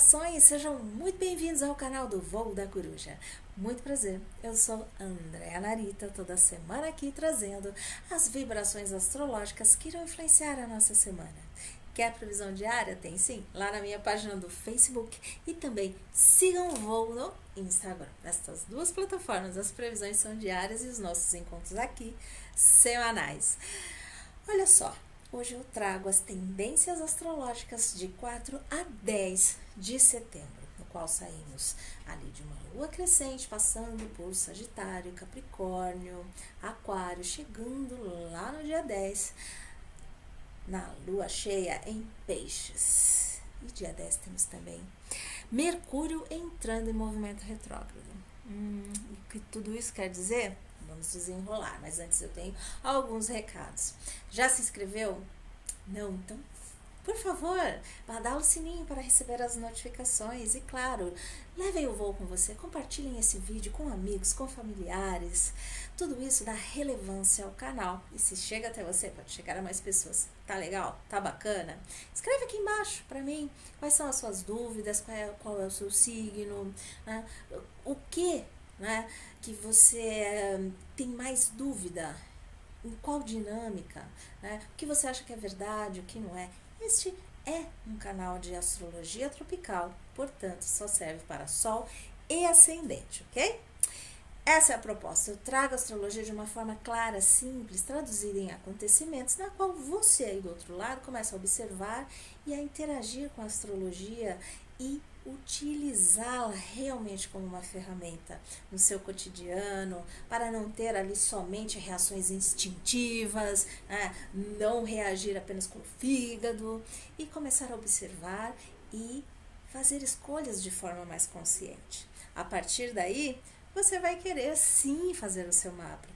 Saudações, sejam muito bem-vindos ao canal do Voo da Coruja. Muito prazer, eu sou Andréa Narita, toda semana aqui trazendo as vibrações astrológicas que irão influenciar a nossa semana. Quer previsão diária? Tem sim, lá na minha página do Facebook e também sigam o Voo no Instagram. Nestas duas plataformas as previsões são diárias e os nossos encontros aqui semanais. Olha só. Hoje eu trago as tendências astrológicas de 4 a 10 de setembro, no qual saímos ali de uma lua crescente, passando por Sagitário, Capricórnio, Aquário, chegando lá no dia 10, na lua cheia em Peixes. E dia 10 temos também Mercúrio entrando em movimento retrógrado. O que tudo isso quer dizer? Vamos desenrolar, mas antes eu tenho alguns recados. Já se inscreveu? Não? Então, por favor, vá dar o sininho para receber as notificações. E claro, levem o voo com você, compartilhem esse vídeo com amigos, com familiares. Tudo isso dá relevância ao canal. E se chega até você, pode chegar a mais pessoas. Tá legal? Tá bacana? Escreve aqui embaixo para mim quais são as suas dúvidas, qual é o seu signo, né? O que, né, que você tem mais dúvida, em qual dinâmica, né? O que você acha que é verdade, o que não é. Este é um canal de astrologia tropical, portanto só serve para Sol e Ascendente, ok? Essa é a proposta, eu trago a astrologia de uma forma clara, simples, traduzida em acontecimentos, na qual você aí do outro lado começa a observar e a interagir com a astrologia e utilizá-la realmente como uma ferramenta no seu cotidiano, para não ter ali somente reações instintivas, né? Não reagir apenas com o fígado e começar a observar e fazer escolhas de forma mais consciente. A partir daí, você vai querer sim fazer o seu mapa,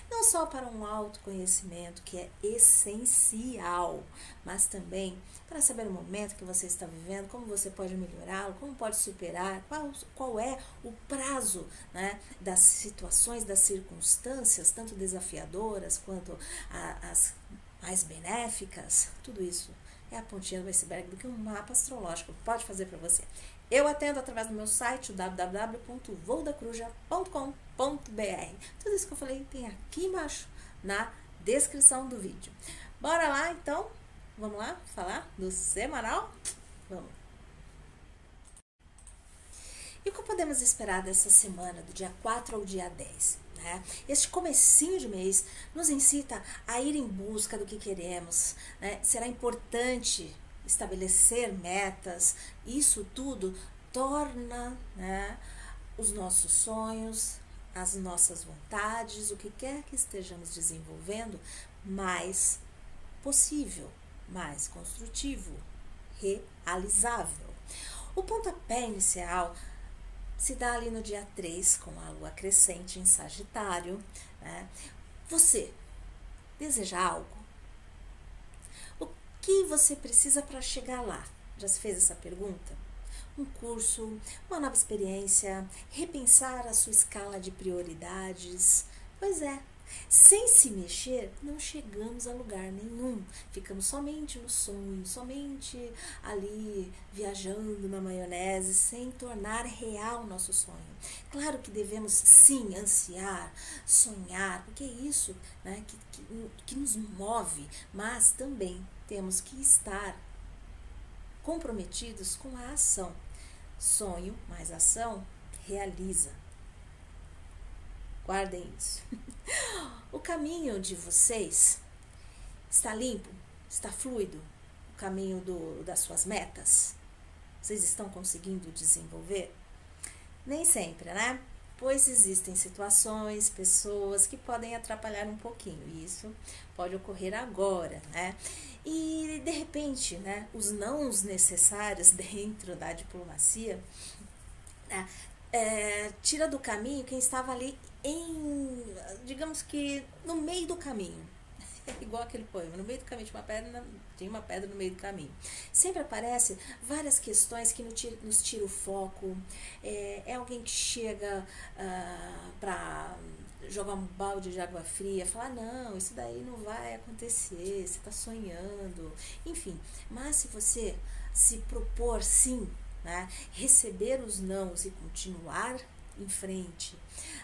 não só para um autoconhecimento que é essencial, mas também para saber o momento que você está vivendo, como você pode melhorá-lo, como pode superar, qual é o prazo, né, das situações, das circunstâncias, tanto desafiadoras quanto as mais benéficas. Tudo isso é a pontinha do iceberg do que um mapa astrológico pode fazer para você. Eu atendo através do meu site, www.voodacoruja.com.br. Tudo isso que eu falei tem aqui embaixo na descrição do vídeo. Bora lá, então? Vamos lá falar do semanal? Vamos. E o que podemos esperar dessa semana, do dia 4 ao dia 10? Né? Este comecinho de mês nos incita a ir em busca do que queremos. Né? Será importante estabelecer metas. Isso tudo torna, né, os nossos sonhos, as nossas vontades, o que quer que estejamos desenvolvendo, mais possível, mais construtivo, realizável. O pontapé inicial se dá ali no dia 3, com a lua crescente em Sagitário. Né? Você deseja algo? O que você precisa para chegar lá? Já se fez essa pergunta? Um curso, uma nova experiência, repensar a sua escala de prioridades? Pois é, sem se mexer, não chegamos a lugar nenhum. Ficamos somente no sonho, somente ali viajando na maionese, sem tornar real nosso sonho. Claro que devemos sim ansiar, sonhar, porque é isso, né, que nos move, mas também temos que estar comprometidos com a ação. Sonho mais ação realiza. Guardem isso. O caminho de vocês está limpo? Está fluido? O caminho das suas metas? Vocês estão conseguindo desenvolver? Nem sempre, né? Pois existem situações, pessoas que podem atrapalhar um pouquinho. E isso pode ocorrer agora, né? E, de repente, né, os nãos necessários dentro da diplomacia, né, tira do caminho quem estava ali digamos que no meio do caminho. Igual aquele poema, no meio do caminho tinha uma pedra no meio do caminho. Sempre aparece várias questões que nos tira o foco. É alguém que chega para jogar um balde de água fria, falar, não, isso daí não vai acontecer, você está sonhando, enfim. Mas se você se propor sim, né? Receber os nãos e continuar em frente,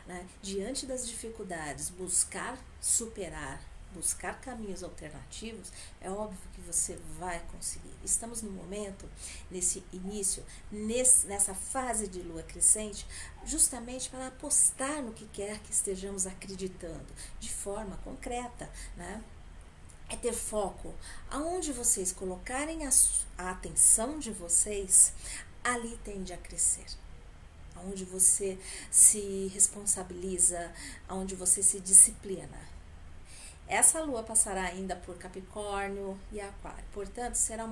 né? Diante das dificuldades, buscar superar, buscar caminhos alternativos, é óbvio que você vai conseguir. Estamos no momento, nesse início, nessa fase de lua crescente, justamente para apostar no que quer que estejamos acreditando, de forma concreta, né? É ter foco. Aonde vocês colocarem a atenção de vocês, ali tende a crescer. Aonde você se responsabiliza, aonde você se disciplina. Essa lua passará ainda por Capricórnio e Aquário. Portanto, será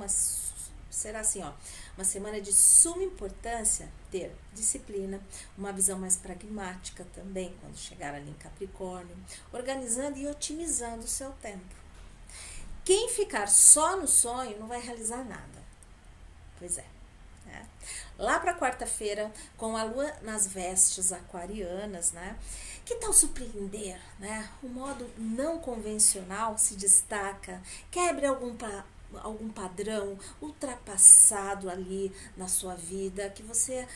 assim, ó, uma semana de suma importância ter disciplina, uma visão mais pragmática também quando chegar ali em Capricórnio, organizando e otimizando o seu tempo. Quem ficar só no sonho não vai realizar nada. Pois é. Né? Lá para quarta-feira, com a lua nas vestes aquarianas, né? Que tal surpreender, né? O modo não convencional se destaca, quebre algum padrão ultrapassado ali na sua vida, que você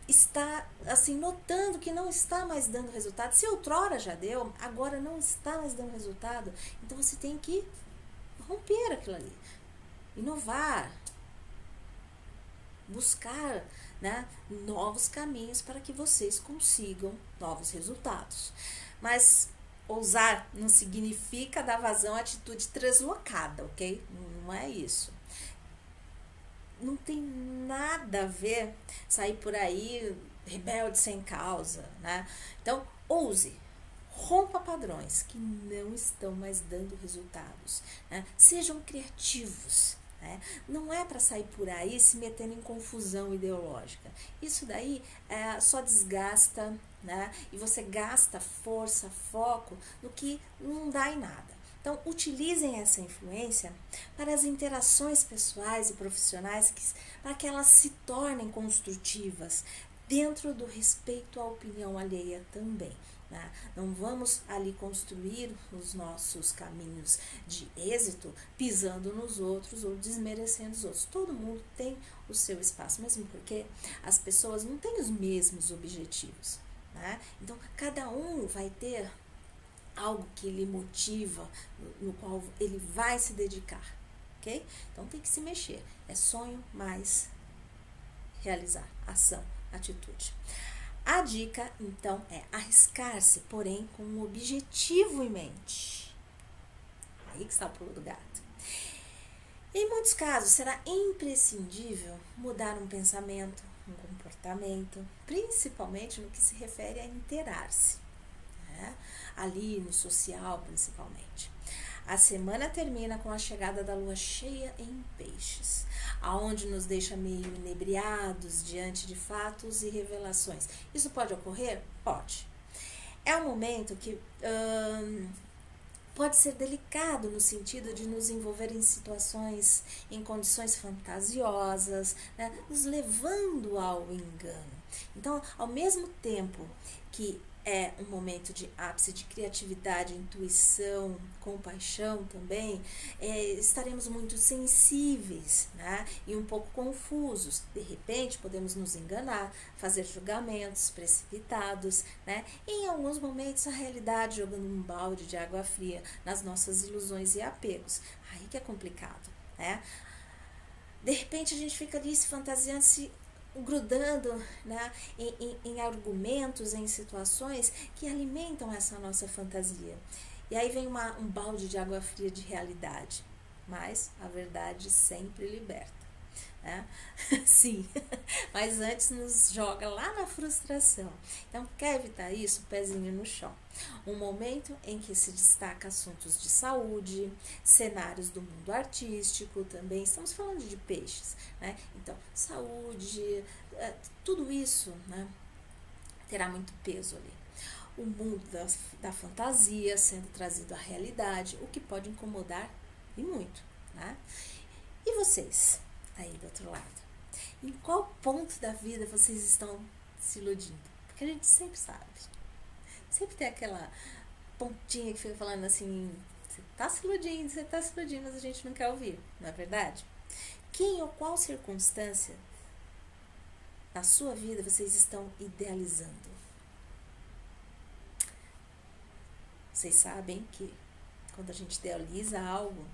está assim notando que não está mais dando resultado. Se outrora já deu, agora não está mais dando resultado. Então você tem que romper aquilo ali, inovar, buscar, né, novos caminhos para que vocês consigam novos resultados. Mas ousar não significa dar vazão à atitude translocada, ok? Não é isso. Não tem nada a ver sair por aí rebelde sem causa, né? Então, ouse. Rompa padrões que não estão mais dando resultados, né? Sejam criativos, né? Não é para sair por aí se metendo em confusão ideológica. Isso daí só desgasta, né? E você gasta força, foco no que não dá em nada. Então, utilizem essa influência para as interações pessoais e profissionais, para que elas se tornem construtivas, dentro do respeito à opinião alheia também. Não vamos ali construir os nossos caminhos de êxito pisando nos outros ou desmerecendo os outros. Todo mundo tem o seu espaço, mesmo porque as pessoas não têm os mesmos objetivos. Né? Então, cada um vai ter algo que lhe motiva, no qual ele vai se dedicar. Ok? Então, tem que se mexer. É sonho mais realizar, ação, atitude. A dica, então, é arriscar-se, porém, com um objetivo em mente. Aí que está o pulo do gato. Em muitos casos, será imprescindível mudar um pensamento, um comportamento, principalmente no que se refere a inteirar-se, né? Ali no social, principalmente. A semana termina com a chegada da lua cheia em Peixes, aonde nos deixa meio inebriados diante de fatos e revelações. Isso pode ocorrer? Pode. É um momento que pode ser delicado no sentido de nos envolver em situações, em condições fantasiosas, né, nos levando ao engano. Então, ao mesmo tempo que é um momento de ápice de criatividade, intuição, compaixão também, estaremos muito sensíveis, né? E um pouco confusos. De repente, podemos nos enganar, fazer julgamentos precipitados, né? E em alguns momentos, a realidade jogando um balde de água fria nas nossas ilusões e apegos. Aí que é complicado, né? De repente, a gente fica ali se fantasiando, se grudando, né, em argumentos, em situações que alimentam essa nossa fantasia. E aí vem um balde de água fria de realidade. Mas a verdade sempre liberta. Né? Sim, mas antes nos joga lá na frustração. Então, quer evitar isso? Pezinho no chão. Um momento em que se destaca assuntos de saúde, cenários do mundo artístico também. Estamos falando de peixes, né? Então, saúde, tudo isso, né, terá muito peso ali. O mundo da fantasia sendo trazido à realidade, o que pode incomodar e muito, né? E vocês? Aí do outro lado, em qual ponto da vida vocês estão se iludindo? Porque a gente sempre sabe, sempre tem aquela pontinha que fica falando assim, você tá se iludindo, mas a gente não quer ouvir, não é verdade? Quem ou qual circunstância na sua vida vocês estão idealizando? Vocês sabem que quando a gente idealiza algo,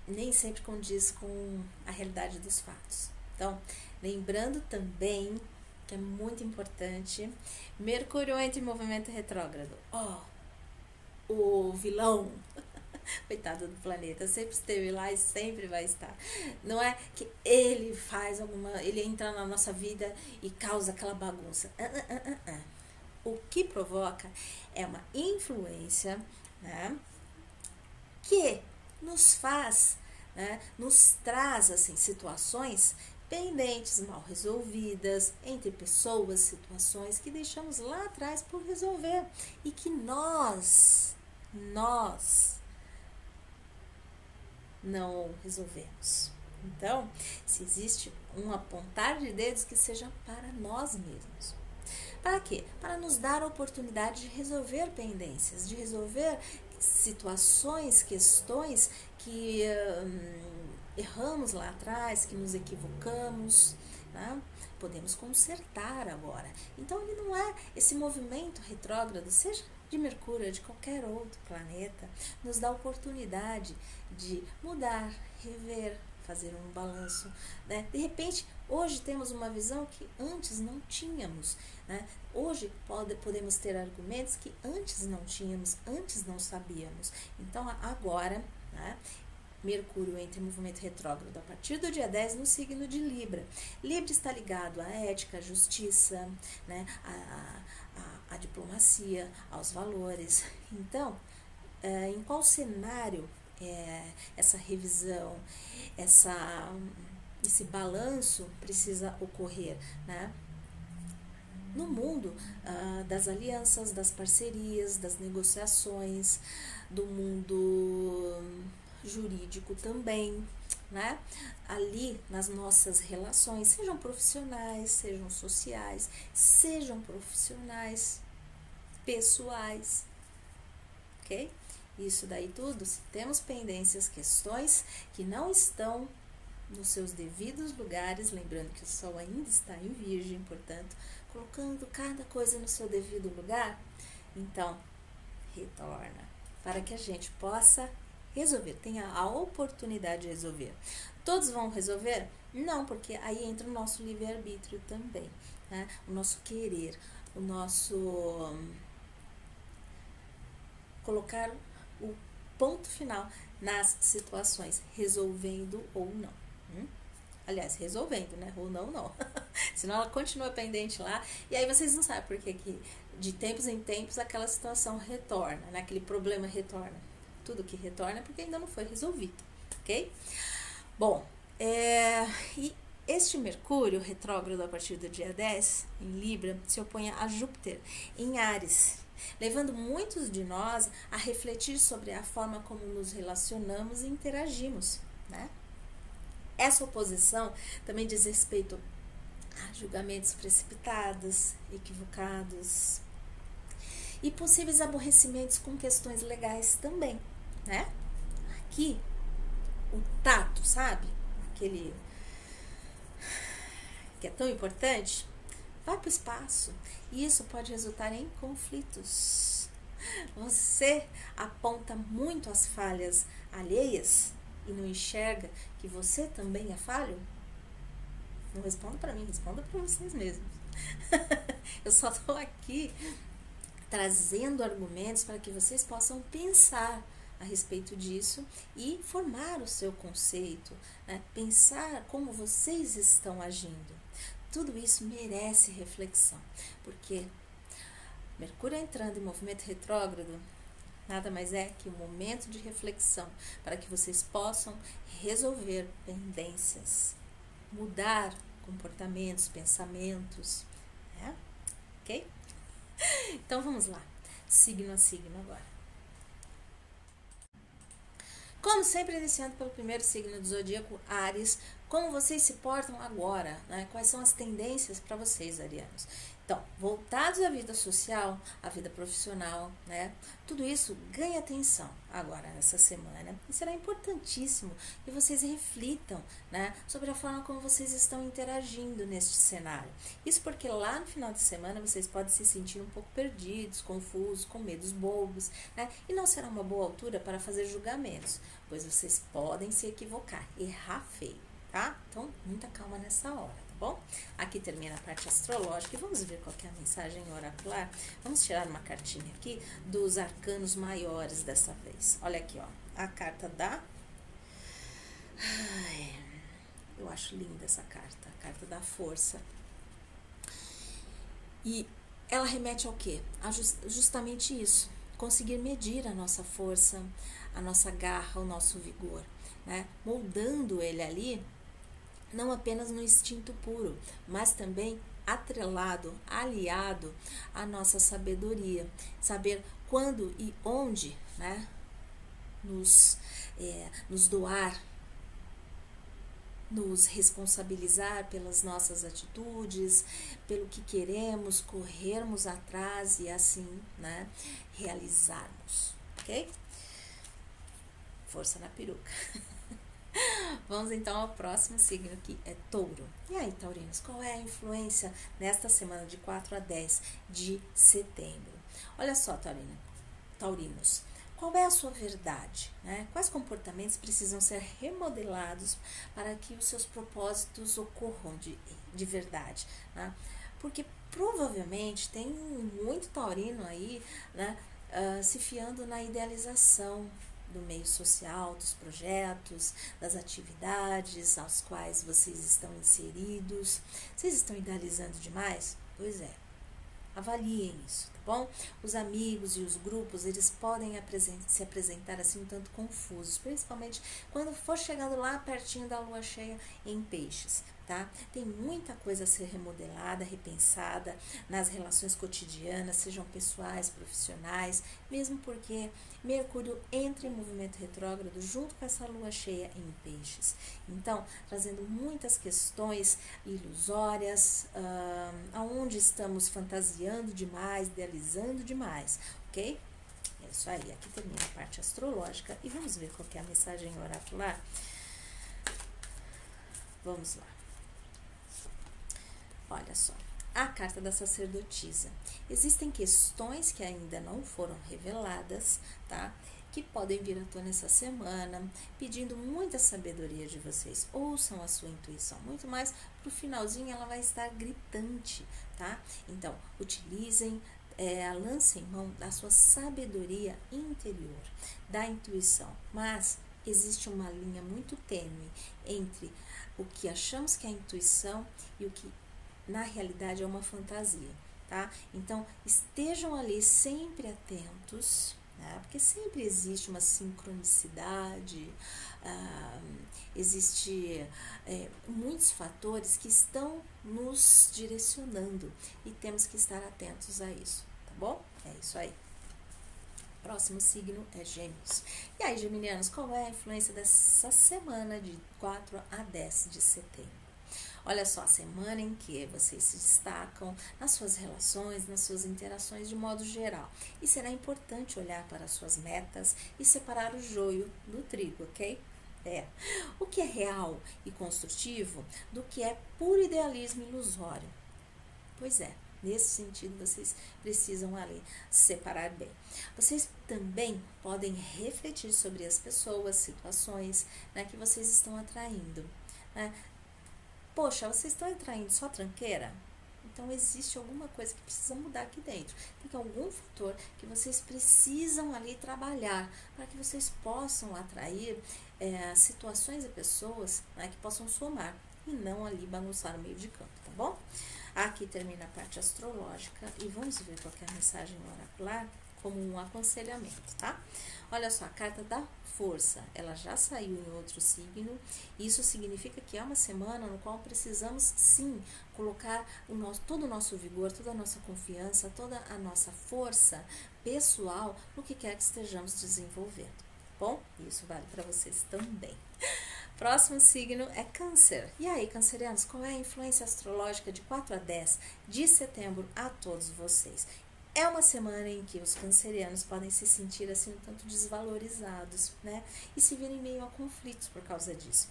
nem sempre condiz com a realidade dos fatos. Então, lembrando também que é muito importante, Mercúrio entra em movimento retrógrado. O vilão, coitado do planeta, sempre esteve lá e sempre vai estar. Não é que ele faz ele entra na nossa vida e causa aquela bagunça. O que provoca é uma influência, né, que nos faz, né, nos traz assim, situações pendentes, mal resolvidas, entre pessoas, situações que deixamos lá atrás por resolver e que nós não resolvemos. Então, se existe um apontar de dedos, que seja para nós mesmos. Para quê? Para nos dar a oportunidade de resolver pendências, de resolver situações, questões que erramos lá atrás, que nos equivocamos, né? Podemos consertar agora. Então, ele não é esse movimento retrógrado, seja de Mercúrio, de qualquer outro planeta, nos dá a oportunidade de mudar, rever, fazer um balanço, né? De repente, hoje temos uma visão que antes não tínhamos, né? Hoje podemos ter argumentos que antes não tínhamos, antes não sabíamos. Então, agora, né, Mercúrio entra em movimento retrógrado a partir do dia 10 no signo de Libra. Libra está ligado à ética, à justiça, né, à diplomacia, aos valores. Então, em qual cenário essa revisão, esse balanço precisa ocorrer, né? No mundo das alianças, das parcerias, das negociações, do mundo jurídico também, né? Ali nas nossas relações, sejam profissionais, sejam sociais, sejam profissionais, pessoais, ok? Isso daí tudo, se temos pendências, questões que não estão nos seus devidos lugares, lembrando que o Sol ainda está em Virgem, portanto, colocando cada coisa no seu devido lugar, então, retorna, para que a gente possa resolver, tenha a oportunidade de resolver. Todos vão resolver? Não, porque aí entra o nosso livre-arbítrio também, né? O nosso querer, o nosso colocar o ponto final nas situações, resolvendo ou não. Aliás, resolvendo, né? Ou não. Senão ela continua pendente lá. E aí vocês não sabem por que de tempos em tempos aquela situação retorna, né? Aquele problema retorna. Tudo que retorna é porque ainda não foi resolvido, ok? Bom, e este Mercúrio retrógrado a partir do dia 10, em Libra, se opõe a Júpiter em Áries, levando muitos de nós a refletir sobre a forma como nos relacionamos e interagimos, né? Essa oposição também diz respeito a julgamentos precipitados, equivocados e possíveis aborrecimentos com questões legais também, né? Aqui, o tato, sabe? Aquele que é tão importante, vai para o espaço e isso pode resultar em conflitos. Você aponta muito as falhas alheias e não enxerga que você também é falho? Não responda para mim, responda para vocês mesmos. Eu só estou aqui trazendo argumentos para que vocês possam pensar a respeito disso e formar o seu conceito, né? Pensar como vocês estão agindo. Tudo isso merece reflexão, porque Mercúrio entrando em movimento retrógrado nada mais é que um momento de reflexão para que vocês possam resolver pendências, mudar comportamentos, pensamentos, né? Ok? Então vamos lá, signo a signo agora. Como sempre, iniciando pelo primeiro signo do zodíaco, Áries, como vocês se portam agora, né? Quais são as tendências para vocês, arianos? Então, voltados à vida social, à vida profissional, né? Tudo isso ganha atenção agora nessa semana e será importantíssimo que vocês reflitam, né, sobre a forma como vocês estão interagindo neste cenário. Isso porque lá no final de semana vocês podem se sentir um pouco perdidos, confusos, com medos bobos, né? E não será uma boa altura para fazer julgamentos, pois vocês podem se equivocar, errar feio, tá? Então, muita calma nessa hora. Bom, aqui termina a parte astrológica e vamos ver qual que é a mensagem oracular. Vamos tirar uma cartinha aqui dos arcanos maiores dessa vez. Olha aqui, ó, a carta da... Ai, eu acho linda essa carta, a carta da força. E ela remete ao quê? A justamente isso, conseguir medir a nossa força, a nossa garra, o nosso vigor, né? Moldando ele ali, não apenas no instinto puro, mas também atrelado, aliado à nossa sabedoria. Saber quando e onde, né, nos doar, nos responsabilizar pelas nossas atitudes, pelo que queremos, corrermos atrás e assim, né, realizarmos, ok? Força na peruca. Vamos então ao próximo signo, que é Touro. E aí, taurinos, qual é a influência nesta semana de 4 a 10 de setembro? Olha só, taurinos, qual é a sua verdade, né? Quais comportamentos precisam ser remodelados para que os seus propósitos ocorram de verdade, né? Porque provavelmente tem muito taurino aí, né, se fiando na idealização do meio social, dos projetos, das atividades aos quais vocês estão inseridos. Vocês estão idealizando demais? Pois é. Avaliem isso, tá bom? Os amigos e os grupos, eles podem se apresentar assim um tanto confusos, principalmente quando for chegando lá pertinho da lua cheia em Peixes, tá? Tem muita coisa a ser remodelada, repensada nas relações cotidianas, sejam pessoais, profissionais, mesmo porque Mercúrio entra em movimento retrógrado junto com essa lua cheia em Peixes. Então, trazendo muitas questões ilusórias, aonde estamos fantasiando demais, idealizando demais, ok? É isso aí, aqui termina a parte astrológica e vamos ver qual que é a mensagem oracular. Vamos lá. Olha só, a carta da sacerdotisa. Existem questões que ainda não foram reveladas, tá? Que podem vir à tona essa semana, pedindo muita sabedoria de vocês. Ouçam a sua intuição, muito mais pro finalzinho ela vai estar gritante, tá? Então, utilizem, lancem mão da sua sabedoria interior, da intuição, mas existe uma linha muito tênue entre o que achamos que é intuição e o que na realidade é uma fantasia, tá? Então, estejam ali sempre atentos, né? Porque sempre existe uma sincronicidade, existe muitos fatores que estão nos direcionando e temos que estar atentos a isso, tá bom? É isso aí. Próximo signo é Gêmeos. E aí, geminianos, qual é a influência dessa semana de 4 a 10 de setembro? Olha só, a semana em que vocês se destacam nas suas relações, nas suas interações de modo geral. E será importante olhar para as suas metas e separar o joio do trigo, ok? O que é real e construtivo do que é puro idealismo ilusório. Pois é, nesse sentido vocês precisam ali separar bem. Vocês também podem refletir sobre as pessoas, situações, né, que vocês estão atraindo, né? Poxa, vocês estão atraindo só tranqueira? Então, existe alguma coisa que precisa mudar aqui dentro. Tem algum fator que vocês precisam ali trabalhar para que vocês possam atrair situações e pessoas, né, que possam somar e não ali bagunçar no meio de campo, tá bom? Aqui termina a parte astrológica e vamos ver qual que é a mensagem oracular como um aconselhamento, tá? Olha só, a carta da força, ela já saiu em outro signo. Isso significa que é uma semana no qual precisamos sim colocar todo o nosso vigor, toda a nossa confiança, toda a nossa força pessoal no que quer que estejamos desenvolvendo. Bom, isso vale para vocês também. Próximo signo é Câncer. E aí, cancerianos, qual é a influência astrológica de 4 a 10 de setembro a todos vocês? É uma semana em que os cancerianos podem se sentir assim um tanto desvalorizados, né? E se verem meio a conflitos por causa disso.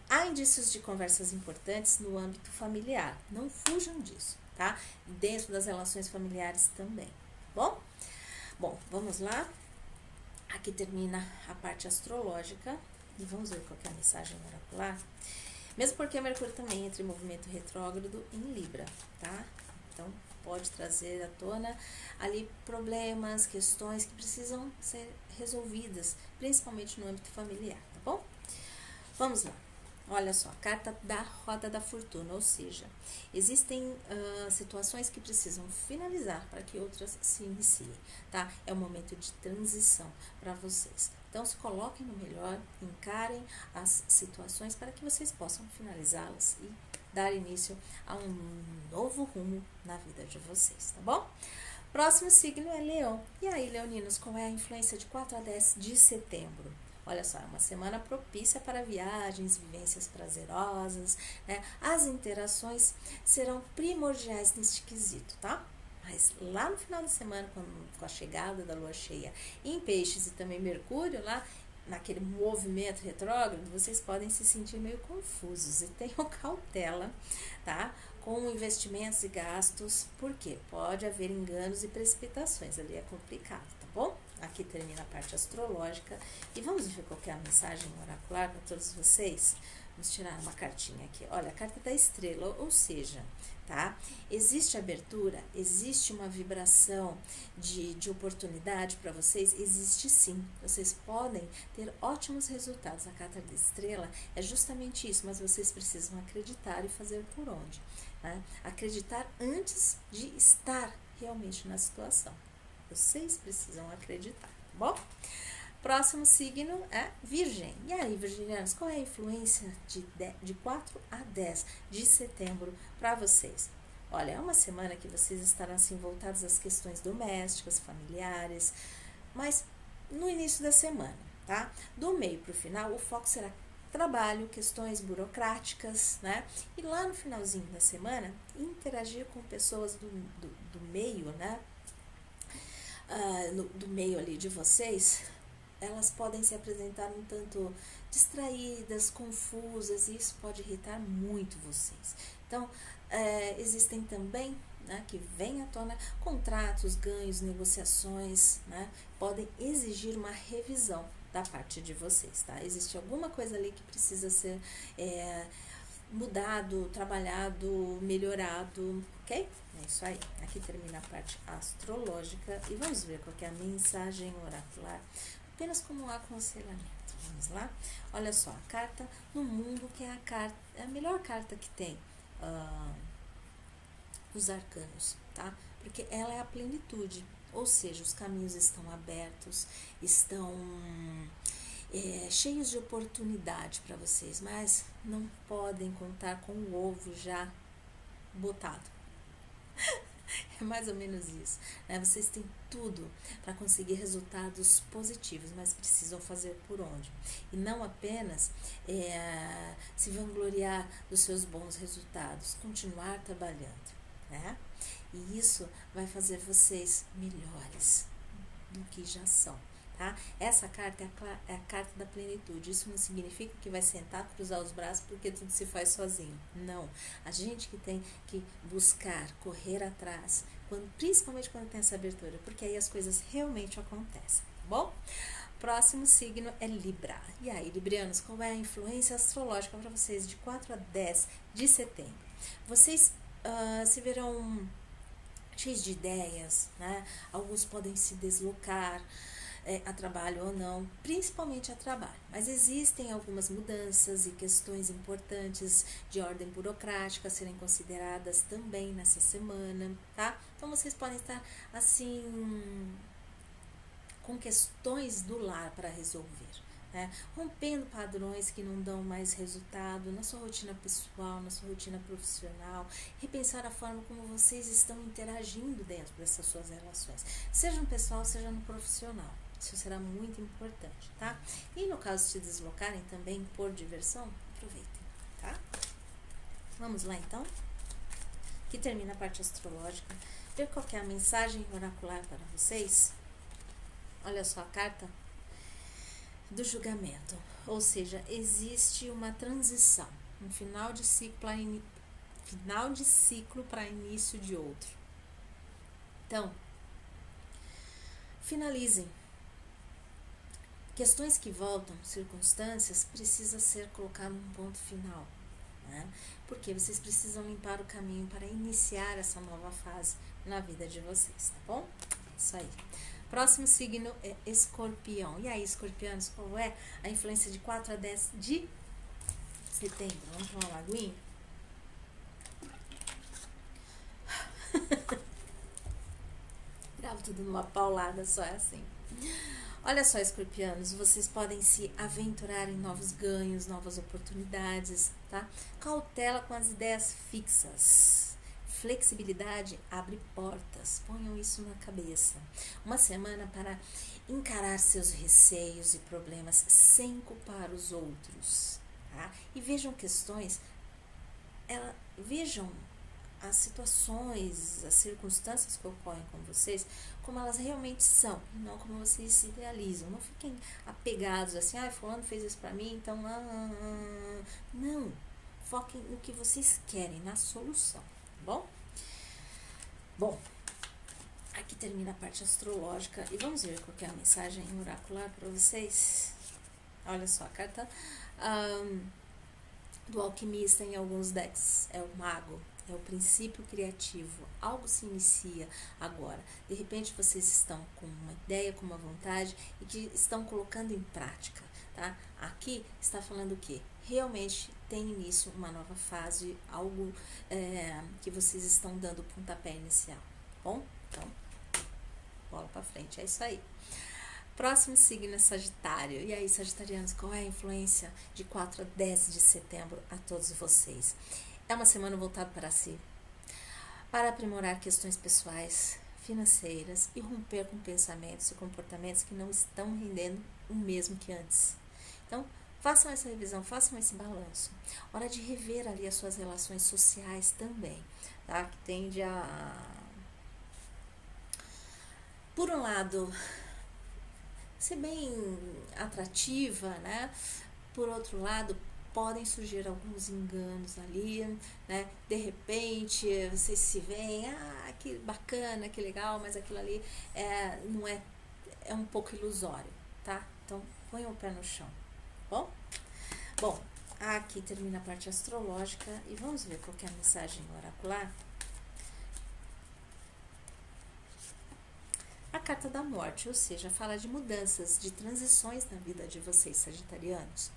Há indícios de conversas importantes no âmbito familiar. Não fujam disso, tá? Dentro das relações familiares também, tá bom? Bom, vamos lá. Aqui termina a parte astrológica e vamos ver qual que é a mensagem oracular. Mesmo porque Mercúrio também entra em movimento retrógrado em Libra, tá? Então, pode trazer à tona ali problemas, questões que precisam ser resolvidas, principalmente no âmbito familiar, tá bom? Vamos lá. Olha só, carta da roda da fortuna, ou seja, existem situações que precisam finalizar para que outras se iniciem, tá? É um momento de transição para vocês. Então, se coloquem no melhor, encarem as situações para que vocês possam finalizá-las e dar início a um novo rumo na vida de vocês, tá bom? Próximo signo é Leão. E aí, leoninos, qual é a influência de 4 a 10 de setembro? Olha só, é uma semana propícia para viagens, vivências prazerosas, né? As interações serão primordiais neste quesito, tá? Mas lá no final da semana, com a chegada da lua cheia em Peixes e também Mercúrio, lá naquele movimento retrógrado, vocês podem se sentir meio confusos e tenham cautela, tá? Com investimentos e gastos, porque pode haver enganos e precipitações, ali é complicado, tá bom? Aqui termina a parte astrológica e vamos ver qual que é a mensagem oracular para todos vocês. Vamos tirar uma cartinha aqui. Olha, a carta da estrela, ou seja, tá? Existe abertura, existe uma vibração de oportunidade para vocês? Existe sim. Vocês podem ter ótimos resultados. A carta da estrela é justamente isso, mas vocês precisam acreditar e fazer por onde, né? Acreditar antes de estar realmente na situação. Vocês precisam acreditar, tá bom? Próximo signo é Virgem. E aí, virginianos, qual é a influência de 4 a 10 de setembro para vocês? Olha, é uma semana que vocês estarão assim voltados às questões domésticas, familiares, mas no início da semana, tá? Do meio para o final, o foco será trabalho, questões burocráticas, né? E lá no finalzinho da semana, interagir com pessoas do meio, né? Do meio ali de vocês, elas podem se apresentar um tanto distraídas, confusas, e isso pode irritar muito vocês. Então, existem também, né, que vem à tona contratos, ganhos, negociações, né, podem exigir uma revisão da parte de vocês, tá? Existe alguma coisa ali que precisa ser mudado, trabalhado, melhorado, ok? É isso aí. Aqui termina a parte astrológica e vamos ver qual que é a mensagem oracular, apenas como um aconselhamento. Vamos lá? Olha só, a carta no mundo, que é a melhor carta que tem os arcanos, tá? Porque ela é a plenitude, ou seja, os caminhos estão abertos, estão cheios de oportunidade para vocês, mas não podem contar com o ovo já botado. É mais ou menos isso, né? Vocês têm tudo para conseguir resultados positivos, mas precisam fazer por onde? E não apenas se vangloriar dos seus bons resultados, continuar trabalhando, né? E isso vai fazer vocês melhores do que já são. Tá? Essa carta é a carta da plenitude. Isso não significa que vai sentar, cruzar os braços porque tudo se faz sozinho. Não. A gente que tem que buscar, correr atrás, principalmente quando tem essa abertura, porque aí as coisas realmente acontecem, tá bom? Próximo signo é Libra. E aí, librianos, qual é a influência astrológica para vocês de 4 a 10 de setembro? Vocês se verão cheios de ideias, né? Alguns podem se deslocar a trabalho ou não, principalmente a trabalho. Mas existem algumas mudanças e questões importantes de ordem burocrática a serem consideradas também nessa semana, tá? Então, vocês podem estar, assim, com questões do lar para resolver, né? Rompendo padrões que não dão mais resultado na sua rotina pessoal, na sua rotina profissional, repensar a forma como vocês estão interagindo dentro dessas suas relações, seja no pessoal, seja no profissional. Isso será muito importante, tá? E no caso de se deslocarem também por diversão, aproveitem, tá? Vamos lá então, que termina a parte astrológica. Ver qual que é a mensagem oracular para vocês. Olha só a carta do julgamento, ou seja, existe uma transição, um final de ciclo para início de outro. Então, finalizem. Questões que voltam, circunstâncias, precisa ser colocado um ponto final, né? Porque vocês precisam limpar o caminho para iniciar essa nova fase na vida de vocês, tá bom? É isso aí. Próximo signo é Escorpião. E aí, escorpianos, qual é a influência de 4 a 10 de setembro? Vamos tomar uma aguinha? Gravo tudo numa paulada, só é assim. Olha só, escorpianos, vocês podem se aventurar em novos ganhos, novas oportunidades, tá? Cautela com as ideias fixas. Flexibilidade abre portas, ponham isso na cabeça. Uma semana para encarar seus receios e problemas sem culpar os outros, tá? E vejam questões, vejam as situações, as circunstâncias que ocorrem com vocês, como elas realmente são, não como vocês se idealizam. Não fiquem apegados assim, fulano fez isso pra mim, então não, foquem no que vocês querem, na solução, tá bom? Bom, aqui termina a parte astrológica e vamos ver qual que é a mensagem oracular para vocês. Olha só, a carta do alquimista em alguns decks é o mago. É o princípio criativo, algo se inicia agora. De repente vocês estão com uma ideia, com uma vontade e que estão colocando em prática, tá? Aqui está falando o quê? Realmente tem início uma nova fase, algo que vocês estão dando pontapé inicial, tá bom? Então, bola pra frente, é isso aí. Próximo signo é Sagitário. E aí, sagitarianos, qual é a influência de 4 a 10 de setembro a todos vocês? É uma semana voltada para si, para aprimorar questões pessoais, financeiras e romper com pensamentos e comportamentos que não estão rendendo o mesmo que antes. Então, façam essa revisão, façam esse balanço. Hora de rever ali as suas relações sociais também, tá? Que tende por um lado, ser bem atrativa, né? Por outro lado, podem surgir alguns enganos ali, né? De repente, vocês se veem, que bacana, que legal, mas aquilo ali não é um pouco ilusório, tá? Então, ponham o pé no chão, tá bom? Bom, aqui termina a parte astrológica e vamos ver qual que é a mensagem oracular. A carta da morte, ou seja, fala de mudanças, de transições na vida de vocês, sagitarianos.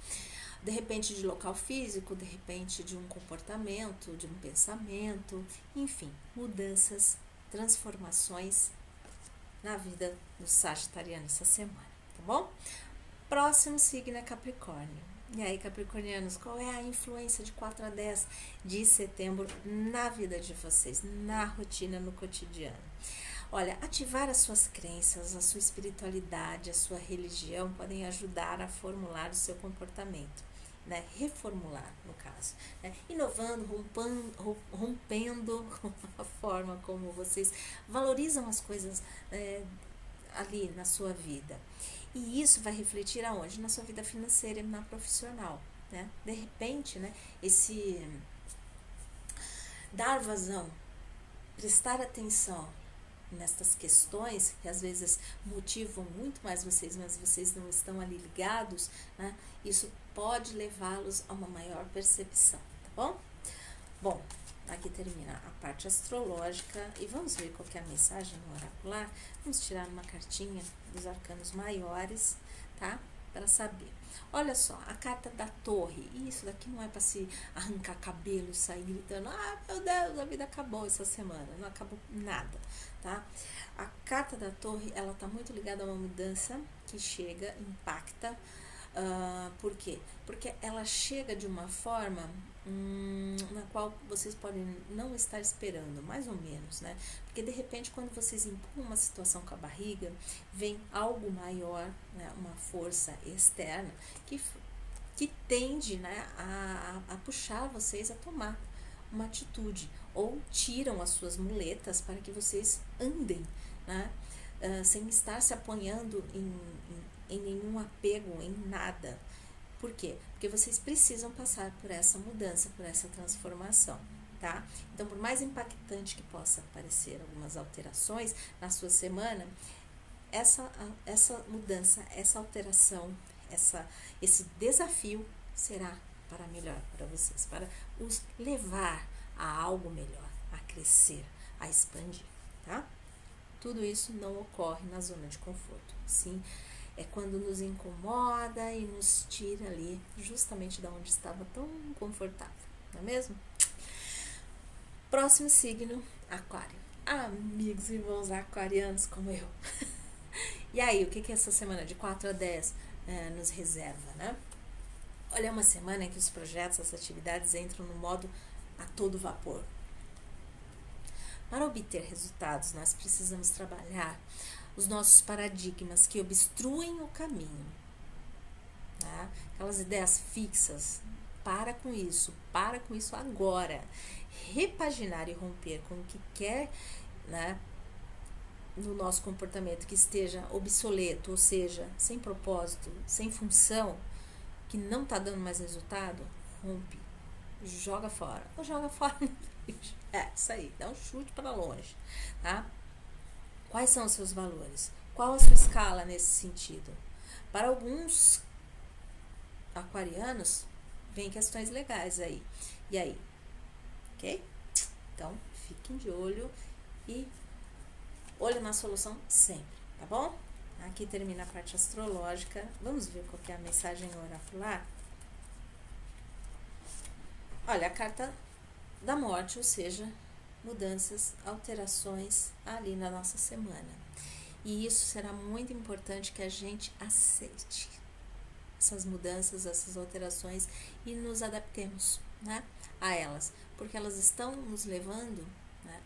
De repente de local físico, de repente de um comportamento, de um pensamento, enfim, mudanças, transformações na vida do sagitariano essa semana, tá bom? Próximo signo é Capricórnio. E aí, capricornianos, qual é a influência de 4 a 10 de setembro na vida de vocês, na rotina, no cotidiano? Olha, ativar as suas crenças, a sua espiritualidade, a sua religião podem ajudar a formular o seu comportamento, né? Reformular, no caso, né? Inovando, rompendo a forma como vocês valorizam as coisas ali na sua vida. E isso vai refletir aonde? Na sua vida financeira e na profissional, né? De repente, né? Esse dar vazão, prestar atenção nestas questões que às vezes motivam muito mais vocês, mas vocês não estão ali ligados, né? Isso pode levá-los a uma maior percepção, tá bom? Bom, aqui termina a parte astrológica e vamos ver qual que é a mensagem oracular. Vamos tirar uma cartinha dos arcanos maiores, tá? Para saber. Olha só, a carta da torre. E isso daqui não é para se arrancar cabelo e sair gritando, meu Deus, a vida acabou essa semana. Não acabou nada, tá? A carta da torre, ela tá muito ligada a uma mudança que chega, impacta, Por quê? Porque ela chega de uma forma na qual vocês podem não estar esperando, mais ou menos, né? Porque de repente, quando vocês empurram uma situação com a barriga, vem algo maior, né? Uma força externa que tende, né, a puxar vocês a tomar uma atitude, ou tiram as suas muletas para que vocês andem, né? Sem estar se apoiando em nenhum apego, em nada. Por quê? Porque vocês precisam passar por essa mudança, por essa transformação, tá? Então, por mais impactante que possa parecer algumas alterações na sua semana, essa mudança, essa alteração, esse desafio será para melhor para vocês, para os levar a algo melhor, a crescer, a expandir, tá? Tudo isso não ocorre na zona de conforto, sim, é quando nos incomoda e nos tira ali justamente da onde estava tão confortável, não é mesmo? Próximo signo, Aquário. Amigos e irmãos aquarianos como eu. E aí, o que essa semana de 4 a 10 nos reserva, né? Olha, é uma semana em que os projetos, as atividades entram no modo a todo vapor. Para obter resultados, nós precisamos trabalhar os nossos paradigmas que obstruem o caminho, tá? Aquelas ideias fixas, para com isso agora. Repaginar e romper com o que quer, né, no nosso comportamento que esteja obsoleto, ou seja, sem propósito, sem função, que não está dando mais resultado, rompe, joga fora, ou joga fora no lixo. Isso aí, dá um chute para longe, tá? Quais são os seus valores? Qual a sua escala nesse sentido? Para alguns aquarianos, vem questões legais aí. E aí? Ok? Então, fiquem de olho e olho na solução sempre, tá bom? Aqui termina a parte astrológica. Vamos ver qual que é a mensagem oracular? Olha, a carta da morte, ou seja, mudanças, alterações ali na nossa semana. E isso será muito importante que a gente aceite essas mudanças, essas alterações e nos adaptemos, né, a elas, porque elas estão nos levando, né,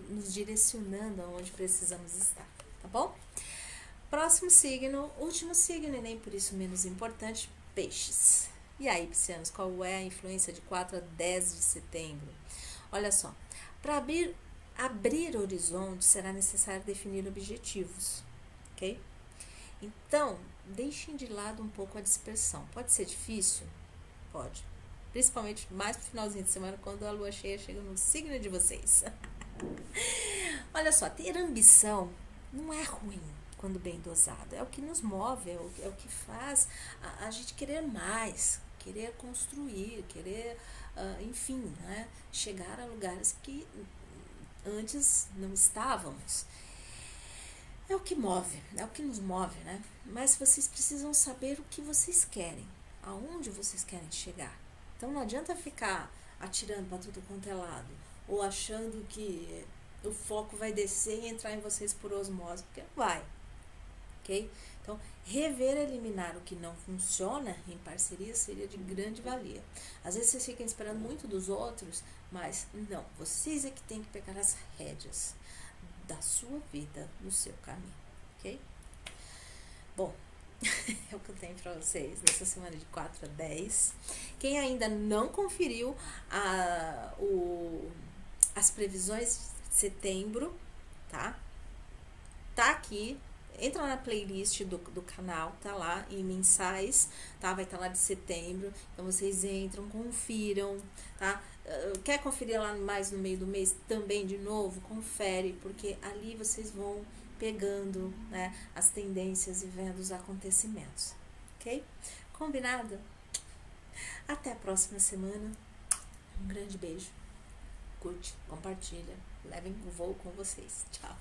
nos direcionando aonde precisamos estar, tá bom? Próximo signo, último signo e nem por isso menos importante, Peixes. E aí, piscianos, qual é a influência de 4 a 10 de setembro? Olha só, para abrir horizontes será necessário definir objetivos, ok? Então, deixem de lado um pouco a dispersão. Pode ser difícil? Pode. Principalmente mais pro finalzinho de semana, quando a lua cheia chega no signo de vocês. Olha só, ter ambição não é ruim quando bem dosado. É o que nos move, é o que faz a gente querer mais, querer construir, querer, enfim, né, chegar a lugares que antes não estávamos. É o que move, é o que nos move, né? Mas vocês precisam saber o que vocês querem, aonde vocês querem chegar. Então não adianta ficar atirando para tudo quanto é lado, ou achando que o foco vai descer e entrar em vocês por osmose, porque não vai, ok? Então, rever e eliminar o que não funciona em parceria seria de grande valia. Às vezes vocês ficam esperando muito dos outros, mas não, vocês é que tem que pegar as rédeas da sua vida no seu caminho, ok? Bom, é o que eu tenho para vocês nessa semana de 4 a 10. Quem ainda não conferiu as previsões de setembro, tá? Tá aqui. Entra na playlist do canal, tá lá, em mensais, tá? Vai estar lá de setembro. Então, vocês entram, confiram, tá? Quer conferir lá mais no meio do mês? Também, de novo, confere, porque ali vocês vão pegando, né, as tendências e vendo os acontecimentos, ok? Combinado? Até a próxima semana. Um grande beijo. Curte, compartilha, levem o voo com vocês. Tchau.